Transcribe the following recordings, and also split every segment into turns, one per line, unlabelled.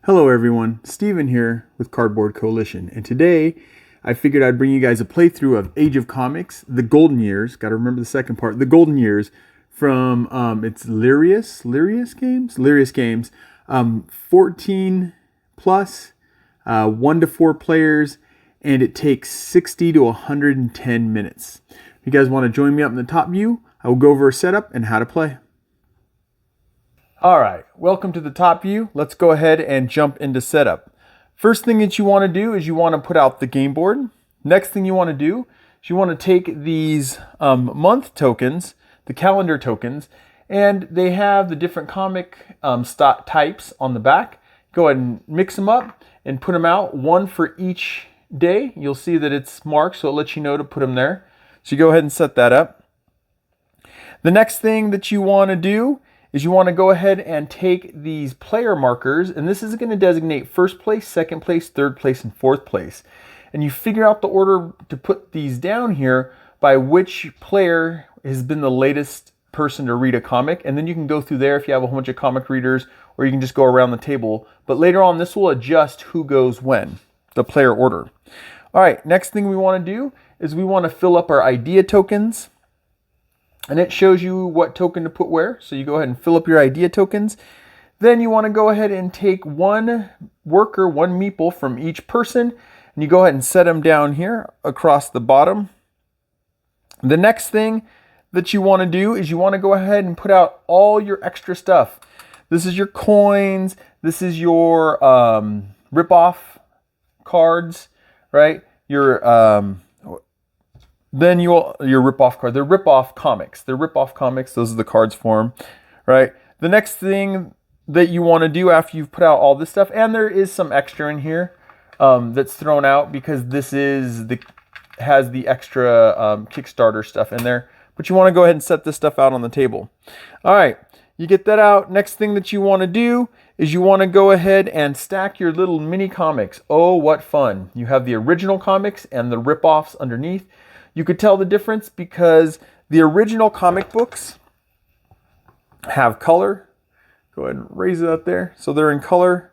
Hello everyone, Steven here with Cardboard Coalition, and today I figured I'd bring you guys a playthrough of Age of Comics, the Golden Years. Got to remember the second part, the Golden Years from it's Lirius Games, 14 plus, 1 to 4 players, and it takes 60 to 110 minutes. If you guys want to join me up in the top view, I will go over a setup and how to play. All right, welcome to the top view. Let's go ahead and jump into setup. First thing that you want to do is you want to put out the game board. Next thing you want to do is you want to take these month tokens, the calendar tokens, and they have the different comic stock types on the back. Go ahead and mix them up and put them out, one for each day. You'll see that it's marked, so it lets you know to put them there. So you go ahead and set that up. The next thing that you want to do is you want to go ahead and take these player markers, and this is going to designate first place, second place, third place, and fourth place. And you figure out the order to put these down here by which player has been the latest person to read a comic, and then you can go through there if you have a whole bunch of comic readers, or you can just go around the table. But later on, this will adjust who goes when, the player order. All right, next thing we want to do is we want to fill up our idea tokens. And it shows you what token to put where. So you go ahead and fill up your idea tokens. Then you want to go ahead and take one worker, one meeple from each person. And you go ahead and set them down here across the bottom. The next thing that you want to do is you want to go ahead and put out all your extra stuff. This is your coins. This is your rip-off cards, right? Your rip-off card. They're rip-off comics. Those are the cards for them, right? The next thing that you want to do after you've put out all this stuff, and there is some extra in here that's thrown out because this has the extra Kickstarter stuff in there. But you want to go ahead and set this stuff out on the table. All right, you get that out. Next thing that you want to do is you want to go ahead and stack your little mini comics. Oh, what fun. You have the original comics and the rip-offs underneath. You could tell the difference because the original comic books have color. Go ahead and raise it up there. So they're in color.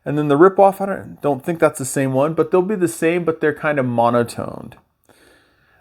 And then the rip-off, I don't think that's the same one, but they'll be the same, but they're kind of monotoned.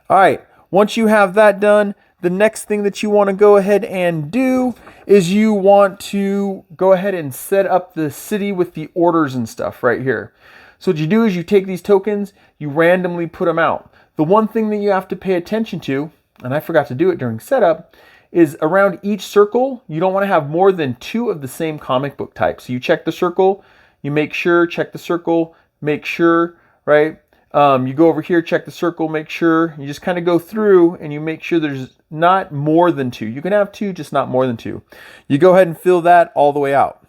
All right, once you have that done, the next thing that you want to go ahead and do is you want to go ahead and set up the city with the orders and stuff right here. So what you do is you take these tokens, you randomly put them out. The one thing that you have to pay attention to, and I forgot to do it during setup, is around each circle, you don't want to have more than 2 of the same comic book type. So you check the circle, you make sure, check the circle, make sure, right? You go over here, check the circle, make sure. You just kind of go through and you make sure there's not more than 2. You can have 2, just not more than 2. You go ahead and fill that all the way out.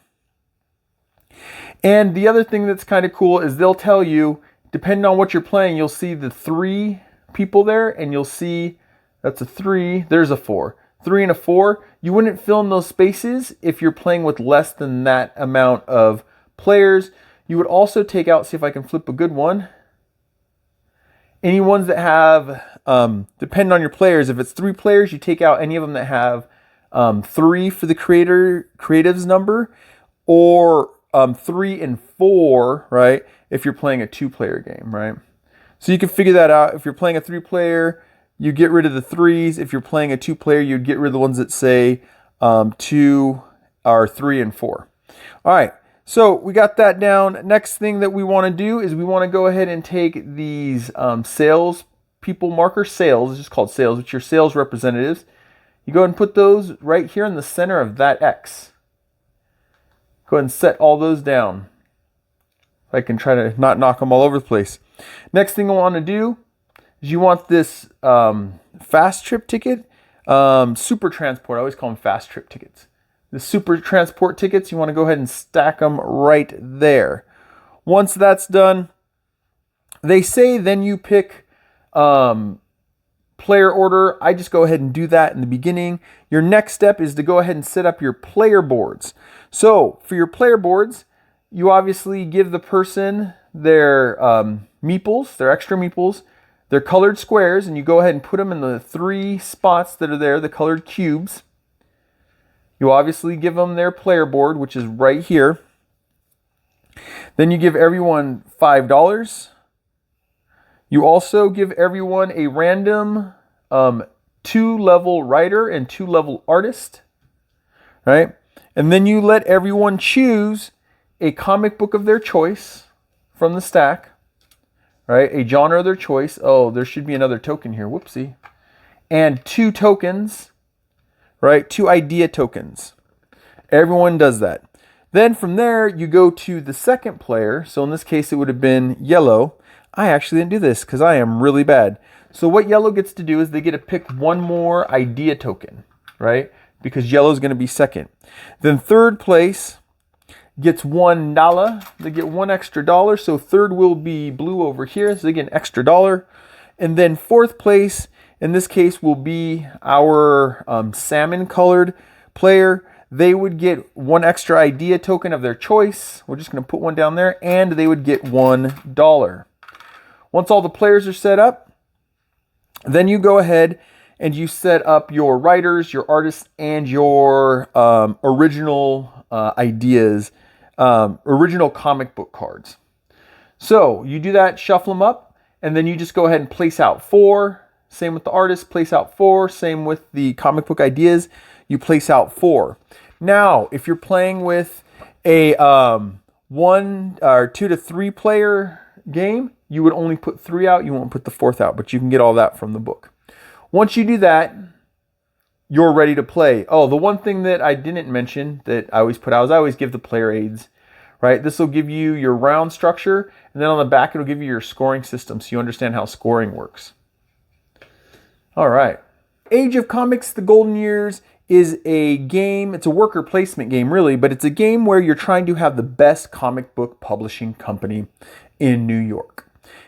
And the other thing that's kind of cool is they'll tell you, depending on what you're playing, you'll see the 3 people there, and you'll see that's a 3, there's a 4. 3 and a 4. You wouldn't fill in those spaces if you're playing with less than that amount of players. You would also take out, see if I can flip a good one, any ones that have, depending on your players, if it's 3 players, you take out any of them that have 3 for the creative's number, or 3 and 4, right? If you're playing a 2-player game, right? So you can figure that out. If you're playing a 3-player, you get rid of the 3s. If you're playing a 2-player, you'd get rid of the ones that say 2 or 3 and 4. All right, so we got that down. Next thing that we want to do is we want to go ahead and take these sales people markers, sales, it's just called sales, which are sales representatives. You go ahead and put those right here in the center of that X. Go ahead and set all those down. I can try to not knock them all over the place. Next thing I want to do is you want this fast trip ticket, super transport. I always call them fast trip tickets. The super transport tickets, you want to go ahead and stack them right there. Once that's done, they say then you pick player order. I just go ahead and do that in the beginning. Your next step is to go ahead and set up your player boards. So for your player boards, you obviously give the person their meeples, their extra meeples, their colored squares, and you go ahead and put them in the 3 spots that are there, the colored cubes. You obviously give them their player board, which is right here. Then you give everyone $5. You also give everyone a random 2-level writer and 2-level artist, right? And then you let everyone choose a comic book of their choice from the stack, right? A genre of their choice. Oh, there should be another token here. Whoopsie. And 2 tokens, right? 2 idea tokens. Everyone does that. Then from there, you go to the second player. So in this case, it would have been yellow. I actually didn't do this because I am really bad. So what yellow gets to do is they get to pick one more idea token, right? Because yellow is going to be second. Then third place gets $1. They get $1 extra. So third will be blue over here. So they get an extra $1. And then fourth place, in this case, will be our salmon colored player. They would get 1 extra idea token of their choice. We're just going to put one down there. And they would get $1. Once all the players are set up, then you go ahead and you set up your writers, your artists, and your original ideas, original comic book cards. So you do that, shuffle them up, and then you just go ahead and place out 4. Same with the artist, place out 4. Same with the comic book ideas, you place out 4. Now, if you're playing with a 1 or 2 to 3 player game, you would only put 3 out. You won't put the 4th out, but you can get all that from the book. Once you do that, you're ready to play. Oh, the one thing that I didn't mention that I always put out is I always give the player aids, right? This will give you your round structure, and then on the back, it'll give you your scoring system so you understand how scoring works. All right. Age of Comics, The Golden Years is a game. It's a worker placement game, really, but it's a game where you're trying to have the best comic book publishing company in New York.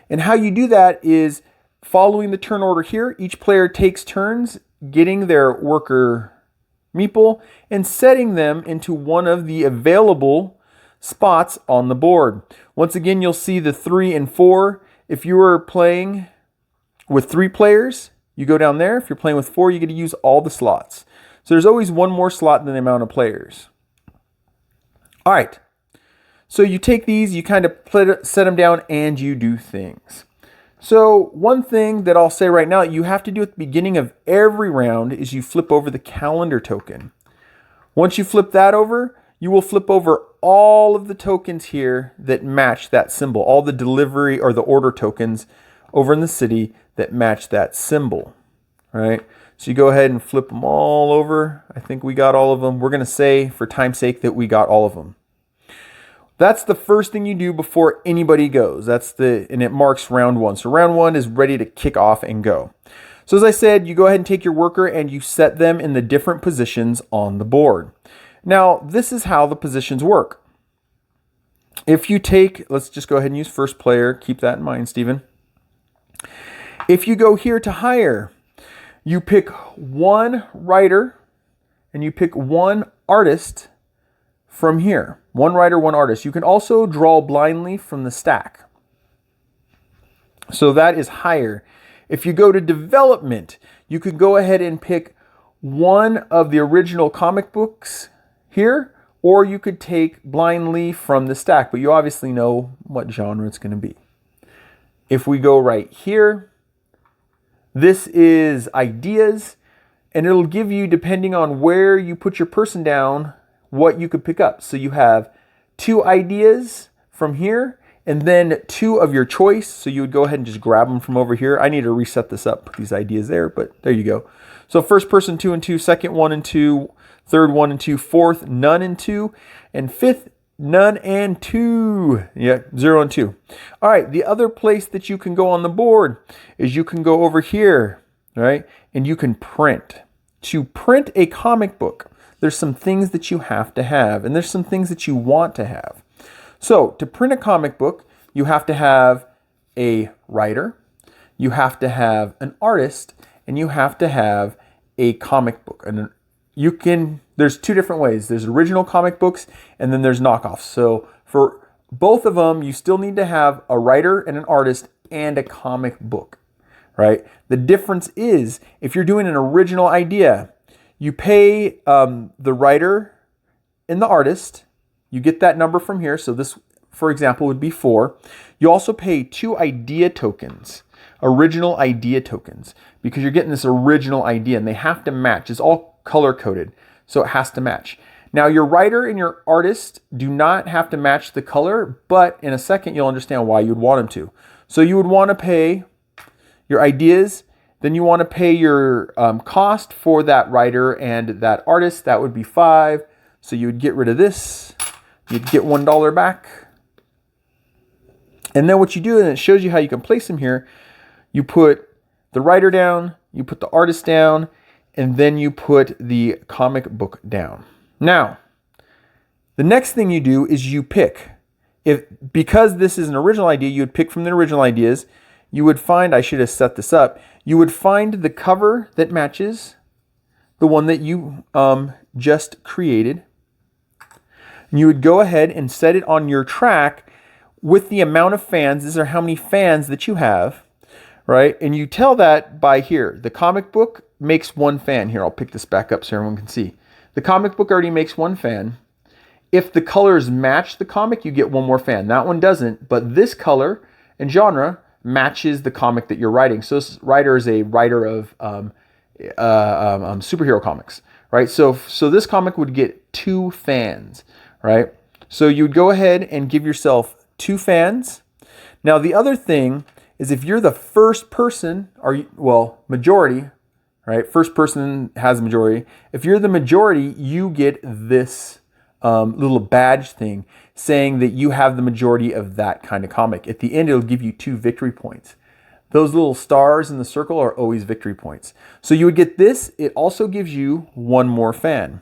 And how you do that is following the turn order here. Each player takes turns getting their worker meeple and setting them into one of the available spots on the board. Once again, you'll see the 3 and 4. If you were playing with 3 players, you go down there. If you're playing with 4, you get to use all the slots. So there's always one more slot than the amount of players. All right. So you take these, you kind of set them down, and you do things. So one thing that I'll say right now you have to do at the beginning of every round is you flip over the calendar token. Once you flip that over, you will flip over all of the tokens here that match that symbol, all the delivery or the order tokens over in the city that match that symbol, right? So you go ahead and flip them all over. I think we got all of them. We're going to say, for time's sake, that we got all of them. That's the first thing you do before anybody goes. And it marks round 1. So round 1 is ready to kick off and go. So as I said, you go ahead and take your worker and you set them in the different positions on the board. Now, this is how the positions work. If you take, let's just go ahead and use first player. Keep that in mind, Stephen. If you go here to hire, you pick 1 writer and you pick 1 artist from here. 1 writer, 1 artist. You can also draw blindly from the stack. So that is higher. If you go to development, you could go ahead and pick 1 of the original comic books here, or you could take blindly from the stack, but you obviously know what genre it's going to be. If we go right here, this is ideas, and it'll give you, depending on where you put your person down, what you could pick up. So you have 2 ideas from here and then 2 of your choice. So you would go ahead and just grab them from over here. I need to reset this up, put these ideas there, but there you go. So first person 2 and 2, second 1 and 2, third 1 and 2, fourth none and 2, and fifth none and 2. Yeah, 0 and 2. All right, the other place that you can go on the board is you can go over here, right? And you can print. To print a comic book, there's some things that you have to have, and there's some things that you want to have. So to print a comic book, you have to have a writer, you have to have an artist, and you have to have a comic book. And there's 2 different ways. There's original comic books, and then there's knockoffs. So for both of them, you still need to have a writer and an artist and a comic book, right? The difference is, if you're doing an original idea, you pay the writer and the artist. You get that number from here. So this for example, would be 4. You also pay 2 idea tokens, original idea tokens, because you're getting this original idea and they have to match. It's all color coded, so it has to match. Now, your writer and your artist do not have to match the color, but in a second you'll understand why you'd want them to. So you would want to pay your ideas, then you want to pay your cost for that writer and that artist. That would be 5. So you would get rid of this. You'd get $1 back. And then what you do, and it shows you how you can place them here, you put the writer down, you put the artist down, and then you put the comic book down. Now, the next thing you do is you pick. Because this is an original idea, you would pick from the original ideas. You would find, I should have set this up, you would find the cover that matches the one that you just created. And you would go ahead and set it on your track with the amount of fans. These are how many fans that you have, right? And you tell that by here. The comic book makes 1 fan. Here, I'll pick this back up so everyone can see. The comic book already makes 1 fan. If the colors match the comic, you get 1 more fan. That one doesn't, but this color and genre matches the comic that you're writing. So this writer is a writer of superhero comics, right? So this comic would get 2 fans, right? So you would go ahead and give yourself 2 fans. Now the other thing is if you're the first person, majority, right? First person has a majority. If you're the majority, you get this little badge thing saying that you have the majority of that kind of comic. At the end, it'll give you 2 victory points. Those little stars in the circle are always victory points. So you would get this. It also gives you 1 more fan.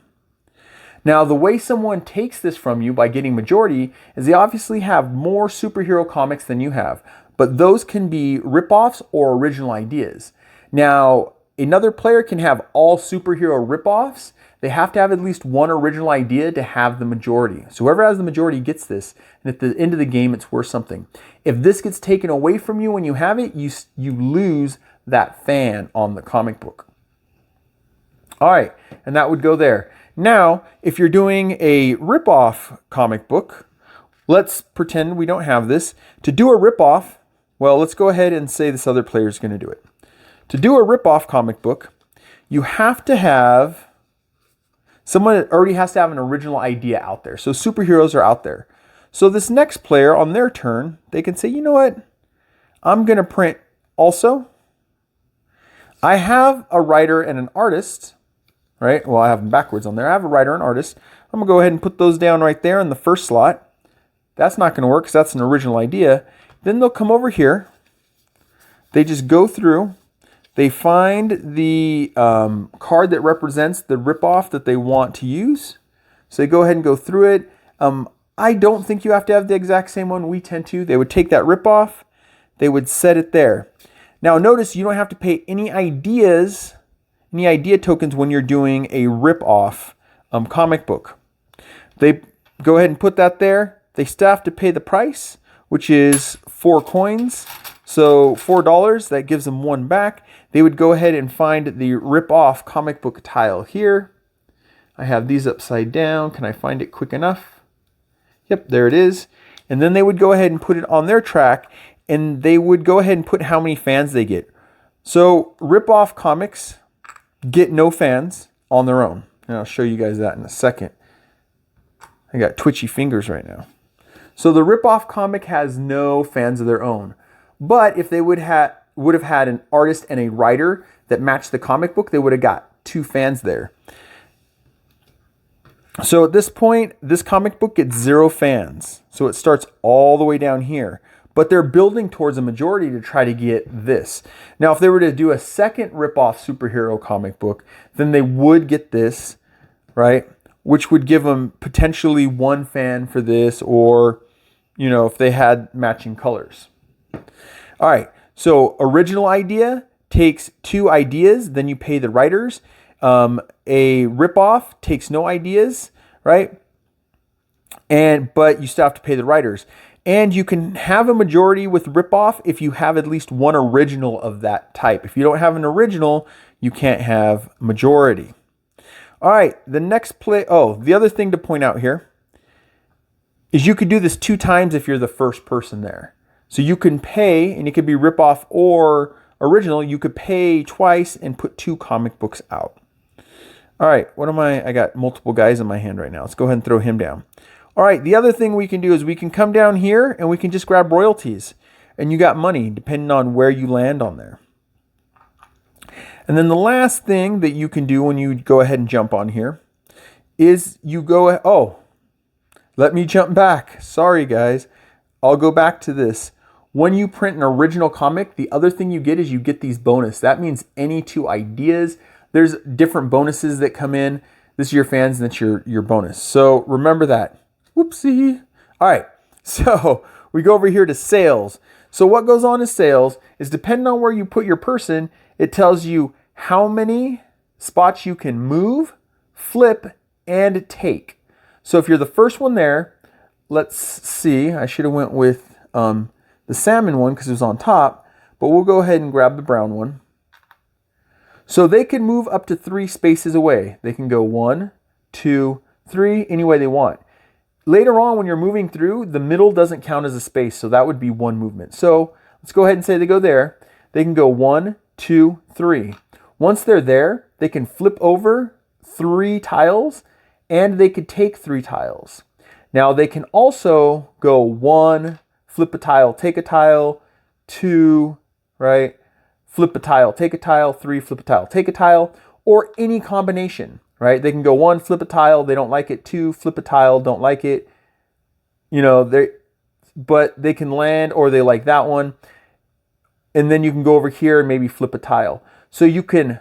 Now, the way someone takes this from you by getting majority is they obviously have more superhero comics than you have, but those can be ripoffs or original ideas. Now, another player can have all superhero ripoffs. They have to have at least 1 original idea to have the majority. So whoever has the majority gets this, and at the end of the game, it's worth something. If this gets taken away from you when you have it, you lose that fan on the comic book. All right, and that would go there. Now, if you're doing a ripoff comic book, let's pretend we don't have this. To do a ripoff, well, let's go ahead and say this other player is going to do it. To do a ripoff comic book, you have to have someone that already has to have an original idea out there. So superheroes are out there. So this next player on their turn, they can say, you know what? I'm going to print also. I have a writer and an artist, right? Well, I have them backwards on there. I have a writer and artist. I'm going to go ahead and put those down right there in the first slot. That's not going to work because that's an original idea. Then they'll come over here. They just go through. They find the card that represents the ripoff that they want to use. So they go ahead and go through it. I don't think you have to have the exact same one. We tend to. They would take that ripoff. They would set it there. Now notice you don't have to pay any ideas, any idea tokens when you're doing a ripoff comic book. They go ahead and put that there. They still have to pay the price, which is 4 coins. So $4, that gives them 1 back. They would go ahead and find the rip-off comic book tile here. I have these upside down. Can I find it quick enough? Yep, there it is. And then they would go ahead and put it on their track, and they would go ahead and put how many fans they get. So rip-off comics get no fans on their own. And I'll show you guys that in a second. I got twitchy fingers right now. So the rip-off comic has no fans of their own. But if they would have had an artist and a writer that matched the comic book, they would have got 2 fans there. So at this point, this comic book gets 0 fans. So it starts all the way down here. But they're building towards a majority to try to get this. Now, if they were to do a second rip-off superhero comic book, then they would get this, right? Which would give them potentially 1 fan for this, or, you know, if they had matching colors. All right, so original idea takes 2 ideas, then you pay the writers. A ripoff takes no ideas, right? But you still have to pay the writers. And you can have a majority with ripoff if you have at least 1 original of that type. If you don't have an original, you can't have majority. All right, the next the other thing to point out here is you could do this 2 times if you're the first person there. So you can pay, and it could be rip-off or original. You could pay twice and put 2 comic books out. All right, I got multiple guys in my hand right now. Let's go ahead and throw him down. All right, the other thing we can do is we can come down here and we can just grab royalties. And you got money depending on where you land on there. And then the last thing that you can do when you go ahead and jump on here is you go, let me jump back. Sorry, guys. I'll go back to this. When you print an original comic, the other thing you get is you get these bonus. That means any 2 ideas. There's different bonuses that come in. This is your fans, and that's your bonus. So remember that. Whoopsie. All right. So we go over here to sales. So what goes on in sales is depending on where you put your person, it tells you how many spots you can move, flip, and take. So if you're the first one there, let's see. I should have went with the salmon one because it was on top, but we'll go ahead and grab the brown one. So they can move up to 3 spaces away. They can go 1, 2, 3, any way they want. Later on, when you're moving through, the middle doesn't count as a space, so that would be 1 movement. So let's go ahead and say they go there. They can go 1, 2, 3. Once they're there, they can flip over 3 tiles, and they could take 3 tiles. Now they can also go 1, flip a tile, take a tile, 2, right? Flip a tile, take a tile, 3, flip a tile, take a tile, or any combination, right? They can go 1, flip a tile, they don't like it, 2, flip a tile, don't like it. But they can land, or they like that one. And then you can go over here and maybe flip a tile. So you can,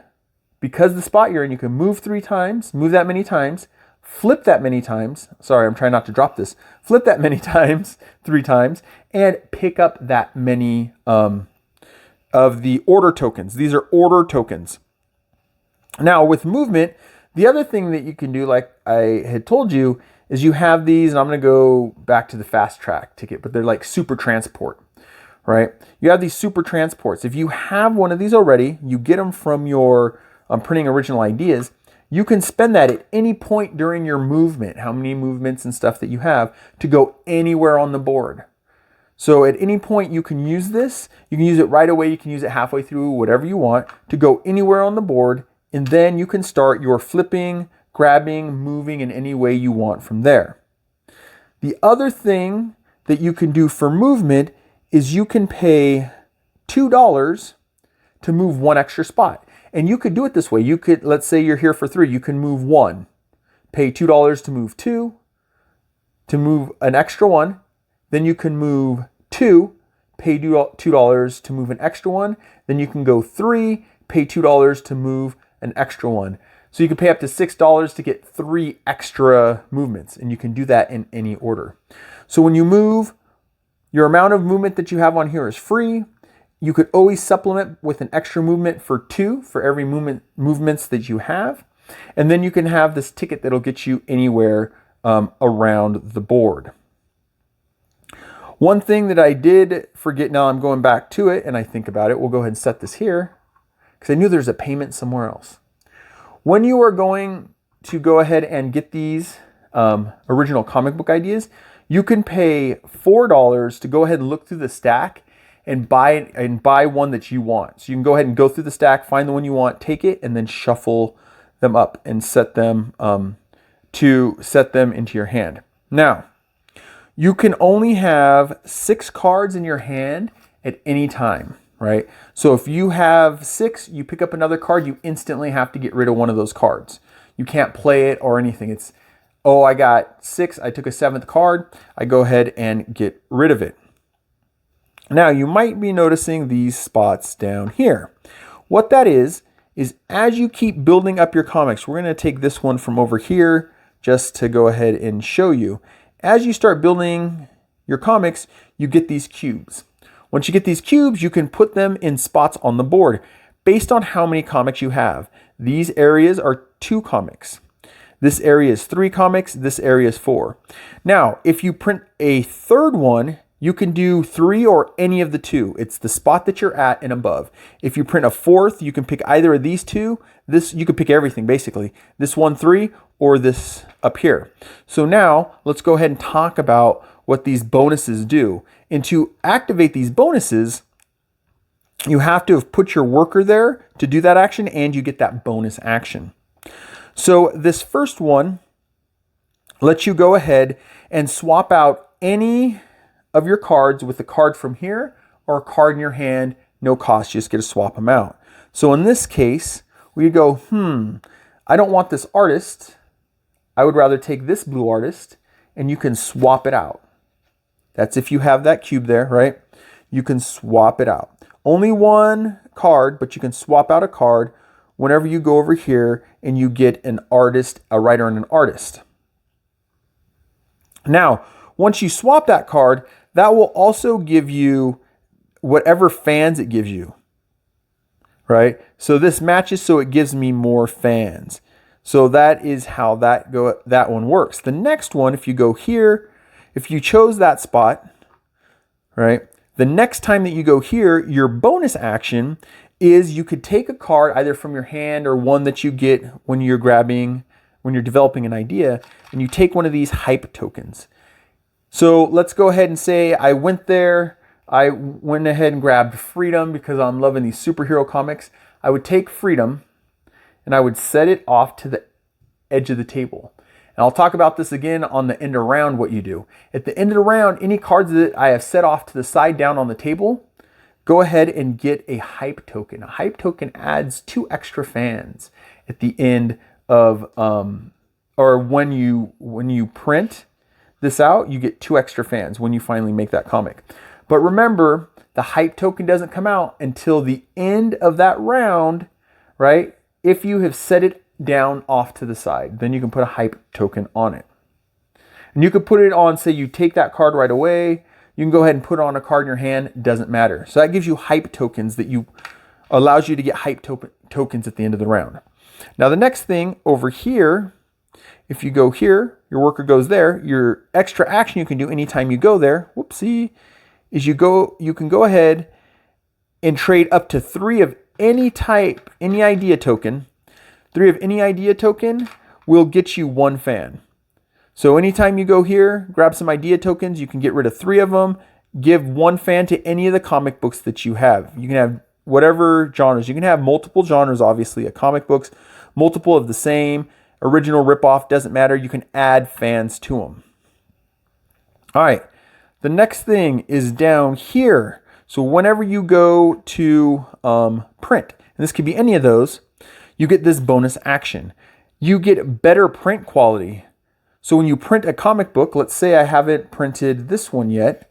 because the spot you're in, you can move 3 times, move that many times, flip that many times. Sorry, I'm trying not to drop this. Flip that many times, 3 times, and pick up that many of the order tokens. These are order tokens. Now with movement, the other thing that you can do, like I had told you, is you have these, and I'm going to go back to the fast track ticket, but they're like super transport, right? You have these super transports. If you have one of these already, you get them from your printing original ideas, you can spend that at any point during your movement, how many movements and stuff that you have, to go anywhere on the board. So at any point you can use this. You can use it right away. You can use it halfway through, whatever you want, to go anywhere on the board. And then you can start your flipping, grabbing, moving in any way you want from there. The other thing that you can do for movement is you can pay $2 to move 1 extra spot. And you could do it this way. You could, let's say you're here for 3, you can move 1, pay $2 to move 2, to move an extra 1. Then you can move 2, pay $2 to move an extra 1. Then you can go 3, pay $2 to move an extra 1. So you can pay up to $6 to get 3 extra movements, and you can do that in any order. So when you move, your amount of movement that you have on here is free. You could always supplement with an extra movement for 2 for every movements that you have. And then you can have this ticket that'll get you anywhere around the board. One thing that I did forget, now I'm going back to it and I think about it, we'll go ahead and set this here because I knew there's a payment somewhere else. When you are going to go ahead and get these original comic book ideas, you can pay $4 to go ahead and look through the stack and buy one that you want. So you can go ahead and go through the stack, find the one you want, take it, and then shuffle them up and set them into your hand. Now, you can only have 6 cards in your hand at any time, right? So if you have 6, you pick up another card, you instantly have to get rid of one of those cards. You can't play it or anything. It's, oh, I got 6, I took a 7th card, I go ahead and get rid of it. Now, you might be noticing these spots down here. What that is as you keep building up your comics, we're going to take this one from over here just to go ahead and show you. As you start building your comics, you get these cubes. Once you get these cubes, you can put them in spots on the board based on how many comics you have. These areas are 2 comics. This area is 3 comics. This area is 4. Now, if you print a third one, you can do 3 or any of the 2. It's the spot that you're at and above. If you print a 4th, you can pick either of these 2. This, you can pick everything basically. This 1, 3, or this up here. So now let's go ahead and talk about what these bonuses do. And to activate these bonuses, you have to have put your worker there to do that action, and you get that bonus action. So this first one lets you go ahead and swap out any of your cards with a card from here or a card in your hand, no cost, you just get to swap them out. So in this case, we go, I don't want this artist. I would rather take this blue artist, and you can swap it out. That's if you have that cube there, right? You can swap it out. Only one card, but you can swap out a card whenever you go over here and you get an artist, a writer, and an artist. Now, once you swap that card, that will also give you whatever fans it gives you, right? So this matches, so it gives me more fans. So that is how that one works. The next one, if you go here, if you chose that spot, right? The next time that you go here, your bonus action is you could take a card either from your hand or one that you get when you're developing an idea, and you take one of these hype tokens. So let's go ahead and say I went ahead and grabbed Freedom because I'm loving these superhero comics. I would take Freedom and I would set it off to the edge of the table. And I'll talk about this again on the end of round, what you do. At the end of the round, any cards that I have set off to the side down on the table, go ahead and get a hype token. A hype token adds 2 extra fans at the end of, or when you print this out, you get 2 extra fans when you finally make that comic. But remember, the hype token doesn't come out until the end of that round, right? If you have set it down off to the side, then you can put a hype token on it. And you could put it on, say you take that card right away, you can go ahead and put on a card in your hand, it doesn't matter. So that gives you hype tokens allows you to get hype tokens at the end of the round. Now the next thing over here, if you go here, your worker goes there, your extra action you can do anytime you go there, whoopsie, is you can go ahead and trade up to 3 of any type, any idea token. 3 of any idea token will get you 1 fan. So anytime you go here, grab some idea tokens, you can get rid of 3 of them, give 1 fan to any of the comic books that you have. You can have whatever genres. You can have multiple genres, obviously, of comic books, multiple of the same, original ripoff, doesn't matter. You can add fans to them. All right, the next thing is down here. So whenever you go to print, and this could be any of those, you get this bonus action. You get better print quality. So when you print a comic book, let's say I haven't printed this one yet,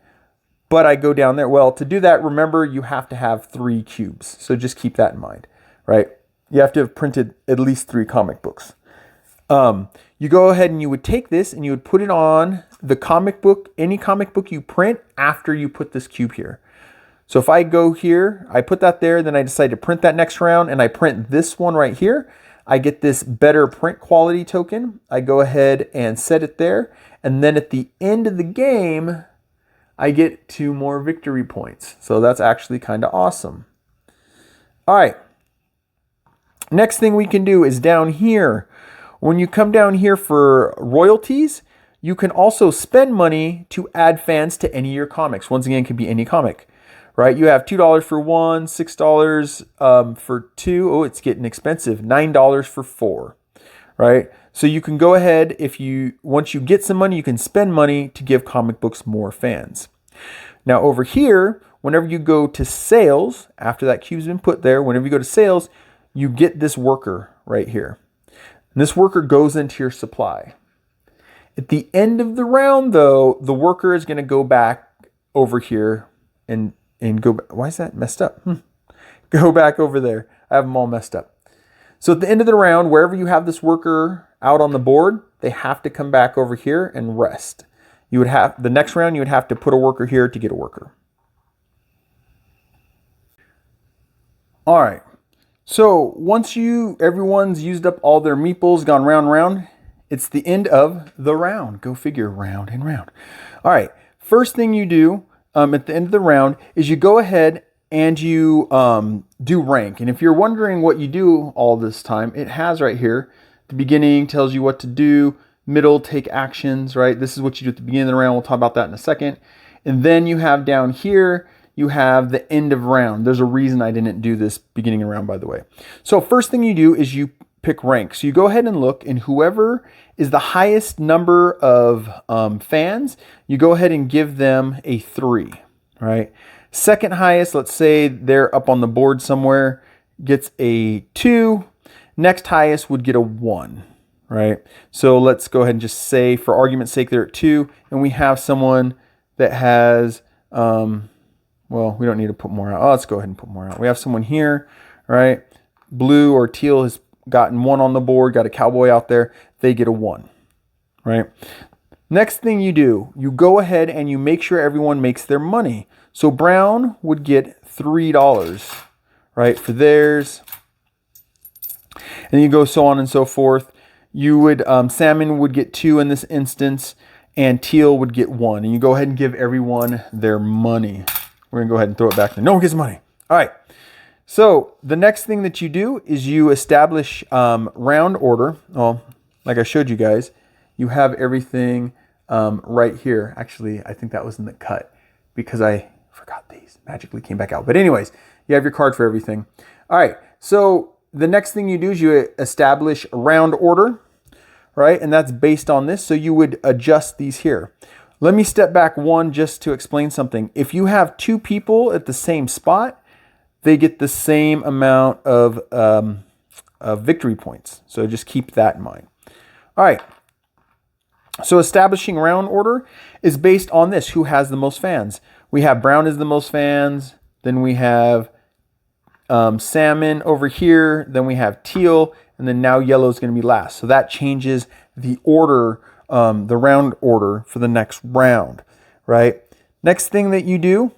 but I go down there. Well, to do that, remember, you have to have 3 cubes. So just keep that in mind, right? You have to have printed at least 3 comic books. You go ahead and you would take this and you would put it on the comic book, any comic book you print after you put this cube here. So if I go here, I put that there, then I decide to print that next round and I print this one right here, I get this better print quality token. I go ahead and set it there. And then at the end of the game, I get 2 more victory points. So that's actually kind of awesome. All right. Next thing we can do is down here. When you come down here for royalties, you can also spend money to add fans to any of your comics. Once again, it could be any comic, right? You have $2 for 1, $6 for 2. Oh, it's getting expensive. $9 for 4, right? So you can go ahead, once you get some money, you can spend money to give comic books more fans. Now over here, whenever you go to sales, after that cube's been put there, whenever you go to sales, you get this worker right here. And this worker goes into your supply. At the end of the round, though, the worker is going to go back over here and go back. Why is that messed up? Go back over there. I have them all messed up. So at the end of the round, wherever you have this worker out on the board, they have to come back over here and rest. The next round, you would have to put a worker here to get a worker. All right. So once everyone's used up all their meeples, gone round and round, it's the end of the round. Go figure, round and round. All right, first thing you do at the end of the round is you go ahead and you do rank. And if you're wondering what you do all this time, it has right here. The beginning tells you what to do. Middle, take actions, right? This is what you do at the beginning of the round. We'll talk about that in a second. And then you have down here, you have the end of round. There's a reason I didn't do this beginning of round, by the way. So first thing you do is you pick rank. So you go ahead and look, and whoever is the highest number of fans, you go ahead and give them a 3, right? Second highest, let's say they're up on the board somewhere, gets a 2. Next highest would get a 1, right? So let's go ahead and just say, for argument's sake, they're at 2, and we have someone that has, well, we don't need to put more out. Oh, let's go ahead and put more out. We have someone here, right? Blue or teal has gotten 1 on the board, got a cowboy out there, they get a 1, right? Next thing you do, you go ahead and you make sure everyone makes their money. So brown would get $3, right, for theirs. And you go so on and so forth. You would, salmon would get 2 in this instance, and teal would get 1. And you go ahead and give everyone their money. We're gonna go ahead and throw it back there. No one gets money. All right. So the next thing that you do is you establish round order. Well, like I showed you guys, you have everything right here. Actually, I think that was in the cut because I forgot these. Magically came back out. But anyways, you have your card for everything. All right. So the next thing you do is you establish a round order, right? And that's based on this. So you would adjust these here. Let me step back one just to explain something. If you have 2 people at the same spot, they get the same amount of victory points. So just keep that in mind. All right. So establishing round order is based on this. Who has the most fans? We have brown as the most fans. Then we have salmon over here. Then we have teal. And then now yellow is going to be last. So that changes the order, the round order for the next round, right? Next thing that you do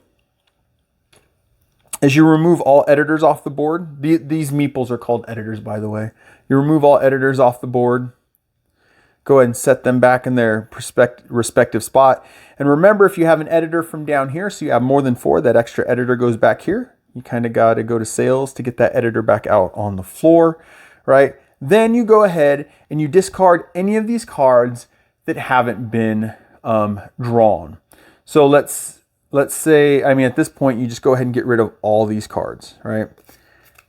is you remove all editors off the board. These meeples are called editors, by the way. You remove all editors off the board. Go ahead and set them back in their respective spot. And remember, if you have an editor from down here, so you have more than 4, that extra editor goes back here. You kind of got to go to sales to get that editor back out on the floor, right? Then you go ahead and you discard any of these cards that haven't been drawn. So let's say, I mean, at this point, you just go ahead and get rid of all these cards, right?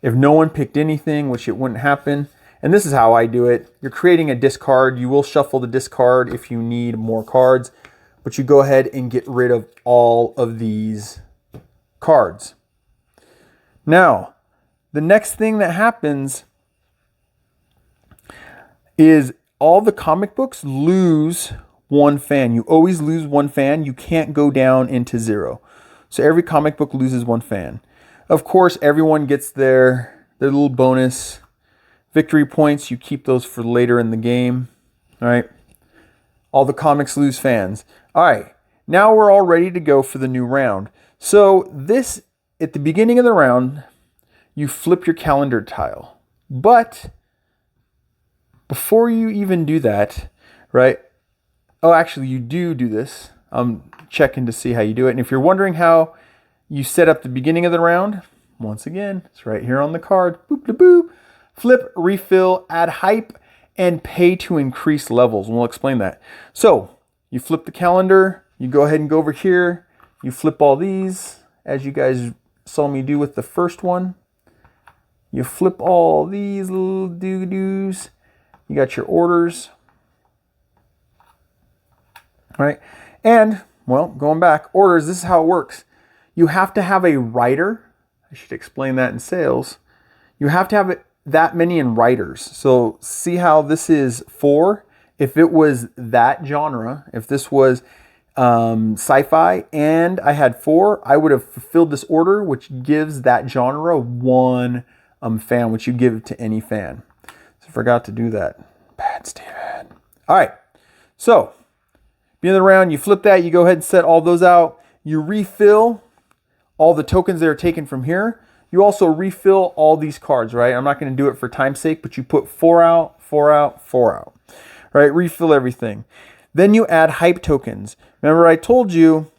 If no one picked anything, which it wouldn't happen, and this is how I do it. You're creating a discard. You will shuffle the discard if you need more cards, but you go ahead and get rid of all of these cards. Now, the next thing that happens is all the comic books lose 1 fan. You always lose 1 fan. You can't go down into 0. So every comic book loses 1 fan. Of course, everyone gets their little bonus victory points. You keep those for later in the game. All right. All the comics lose fans. All right. Now we're all ready to go for the new round. So this, at the beginning of the round, you flip your calendar tile. But before you even do that, right? Oh, actually, you do this. I'm checking to see how you do it. And if you're wondering how you set up the beginning of the round, once again, it's right here on the card. Boop, da, boop. Flip, refill, add hype, and pay to increase levels. And we'll explain that. So you flip the calendar. You go ahead and go over here. You flip all these, as you guys saw me do with the first one. You flip all these little doo-doos. You got your orders. Right? And, well, going back, orders, this is how it works. You have to have a writer. I should explain that in sales. You have to have that many in writers. So see how this is 4? If it was that genre, if this was sci-fi and I had 4, I would have fulfilled this order, which gives that genre 1 fan, which you give to any fan. So I forgot to do that. Bad, Steven. All right. So, beginning of the round, you flip that. You go ahead and set all those out. You refill all the tokens that are taken from here. You also refill all these cards, right? I'm not going to do it for time's sake, but you put 4 out, 4 out, 4 out. Right? Refill everything. Then you add hype tokens. Remember I told you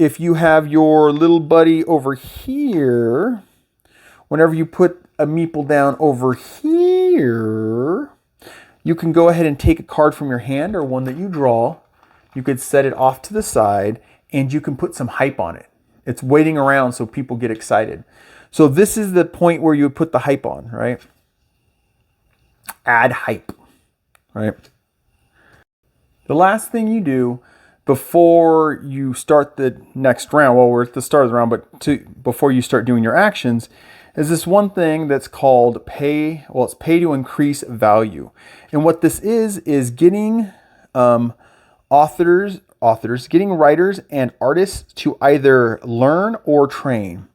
if you have your little buddy over here, whenever you put a meeple down over here, you can go ahead and take a card from your hand or one that you draw. You could set it off to the side and you can put some hype on it. It's waiting around so people get excited. So this is the point where you would put the hype on, right? Add hype, right? The last thing you do before you start the next round, well, we're at the start of the round, but before you start doing your actions, is this one thing that's called pay. Well, it's pay to increase value. And what this is getting getting writers and artists to either learn or train.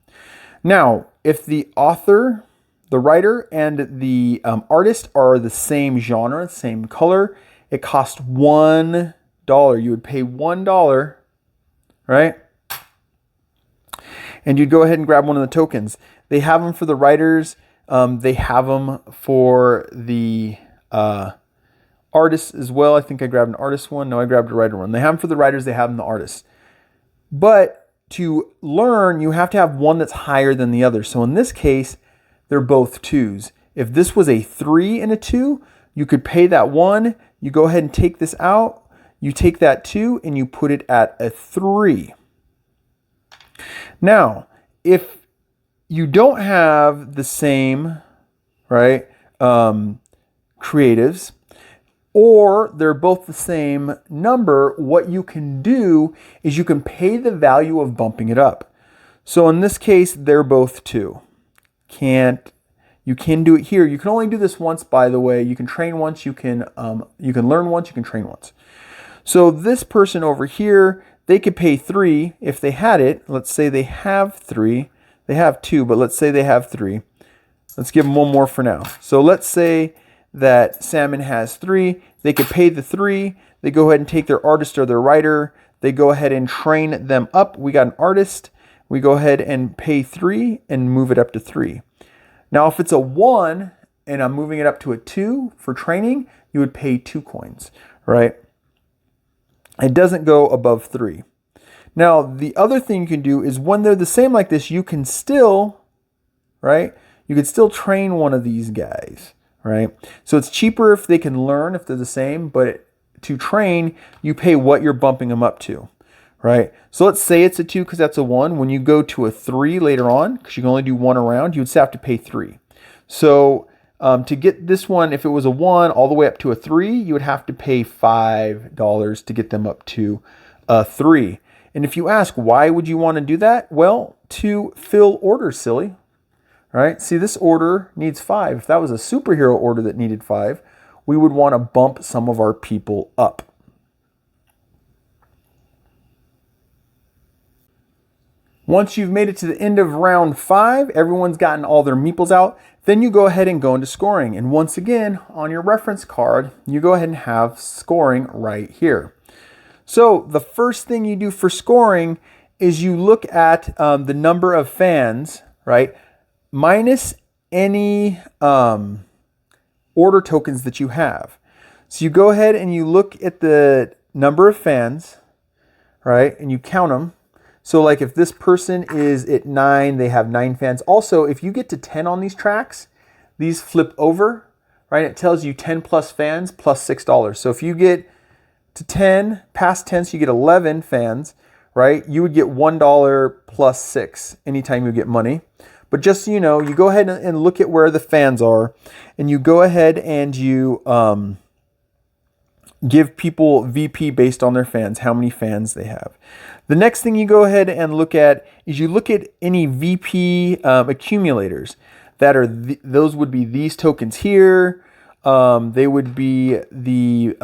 Now, if the author, the writer, and the artist are the same genre, same color, it costs $1. You would pay $1, right? And you'd go ahead and grab one of the tokens. They have them for the writers. They have them for the artists as well. I think I grabbed an artist one. No, I grabbed a writer one. They have them for the writers. They have them the artists. But to learn, you have to have one that's higher than the other. So in this case, they're both 2s. If this was a 3 and a 2, you could pay that 1. You go ahead and take this out. You take that 2 and you put it at a 3. Now, if you don't have the same, right, creatives, or they're both the same number, what you can do is you can pay the value of bumping it up. So in this case, they're both 2. You can do it here. You can only do this once, by the way. You can train once, you can learn once, you can train once. So this person over here, they could pay 3 if they had it. Let's say they have 3. They have 2, but let's say they have 3. Let's give them one more for now. So let's say that Salmon has 3. They could pay the 3. They go ahead and take their artist or their writer. They go ahead and train them up. We got an artist. We go ahead and pay 3 and move it up to 3. Now, if it's a 1 and I'm moving it up to a 2 for training, you would pay 2 coins, right? It doesn't go above 3. Now, the other thing you can do is when they're the same like this, you can still, right? You could still train one of these guys, right? So it's cheaper if they can learn, if they're the same, but to train, you pay what you're bumping them up to, right? So let's say it's a 2 because that's a 1. When you go to a 3 later on, because you can only do 1 around, you would still have to pay 3. So to get this one, if it was a 1 all the way up to a 3, you would have to pay $5 to get them up to a 3. And if you ask, why would you want to do that? Well, to fill orders, silly. Right? See, this order needs 5. If that was a superhero order that needed 5, we would want to bump some of our people up. Once you've made it to the end of round 5, everyone's gotten all their meeples out, then you go ahead and go into scoring. And once again, on your reference card, you go ahead and have scoring right here. So the first thing you do for scoring is you look at the number of fans, right, minus any order tokens that you have. So you go ahead and you look at the number of fans, right, and you count them. So like if this person is at 9, they have 9 fans. Also, if you get to 10 on these tracks, these flip over, right? It tells you 10 plus fans plus $6. So if you get to 10, past 10, so you get 11 fans, right? You would get $1 plus 6 anytime you get money. But just so you know, you go ahead and look at where the fans are, and you go ahead and you give people VP based on their fans, how many fans they have. The next thing you go ahead and look at is you look at any VP accumulators that are, those would be these tokens here. They would be the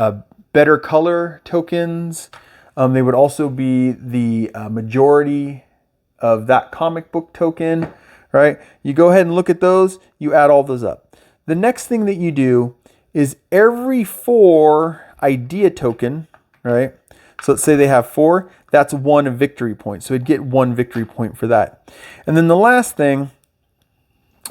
better color tokens. They would also be the majority of that comic book token, right? You go ahead and look at those, you add all those up. The next thing that you do is every 4 idea token, right? So let's say they have 4, that's 1 victory point. So it'd get 1 victory point for that. And then the last thing,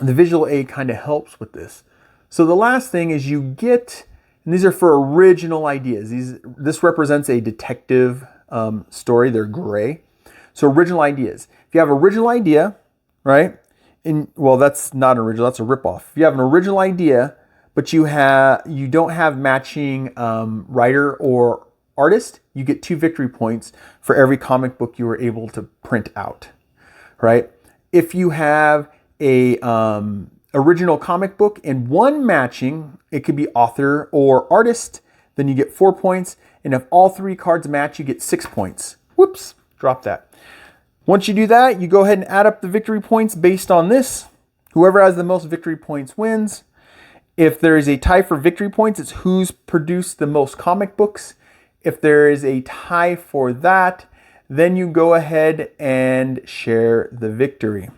the visual aid kind of helps with this. So the last thing is you get, and these are for original ideas. This represents a detective story. They're gray. So original ideas. If you have original idea, right? Well, that's not original. That's a ripoff. If you have an original idea, but you don't have matching writer or artist, you get 2 victory points for every comic book you were able to print out, right? If you have a original comic book and 1 matching, it could be author or artist, then you get 4 points. And if all 3 cards match, you get 6 points. Whoops, drop that. Once you do that, you go ahead and add up the victory points based on this. Whoever has the most victory points wins. If there is a tie for victory points, it's who's produced the most comic books. If there is a tie for that, then you go ahead and share the victory.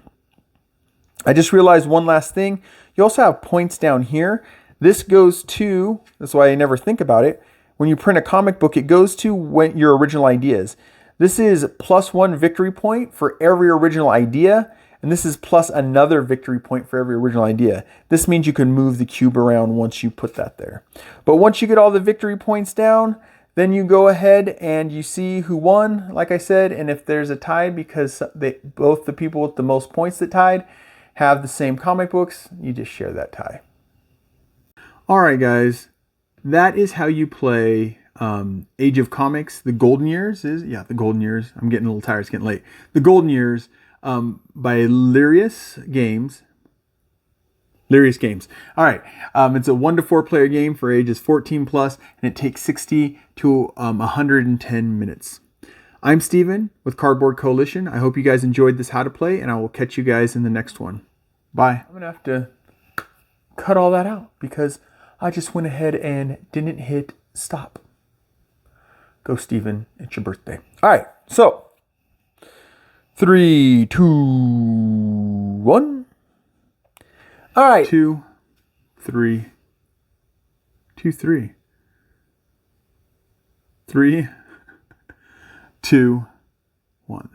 I just realized one last thing. You also have points down here. This goes to, that's why I never think about it. When you print a comic book, it goes to your original ideas. This is +1 victory point for every original idea. And this is plus another victory point for every original idea. This means you can move the cube around once you put that there. But once you get all the victory points down, then you go ahead and you see who won, like I said. And if there's a tie because both the people with the most points that tied have the same comic books, you just share that tie. All right, guys. That is how you play Age of Comics. The Golden Years the Golden Years. I'm getting a little tired. It's getting late. The Golden Years. By Lirius Games. Lirius Games. All right. It's a 1 to 4 player game for ages 14 plus, and it takes 60 to 110 minutes. I'm Steven with Cardboard Coalition. I hope you guys enjoyed this how to play, and I will catch you guys in the next one. Bye. I'm going to have to cut all that out because I just went ahead and didn't hit stop. Go, Steven. It's your birthday. All right. So, 3, 2, 1. All right. 2, 3, 2, 3. 3, 2, 1.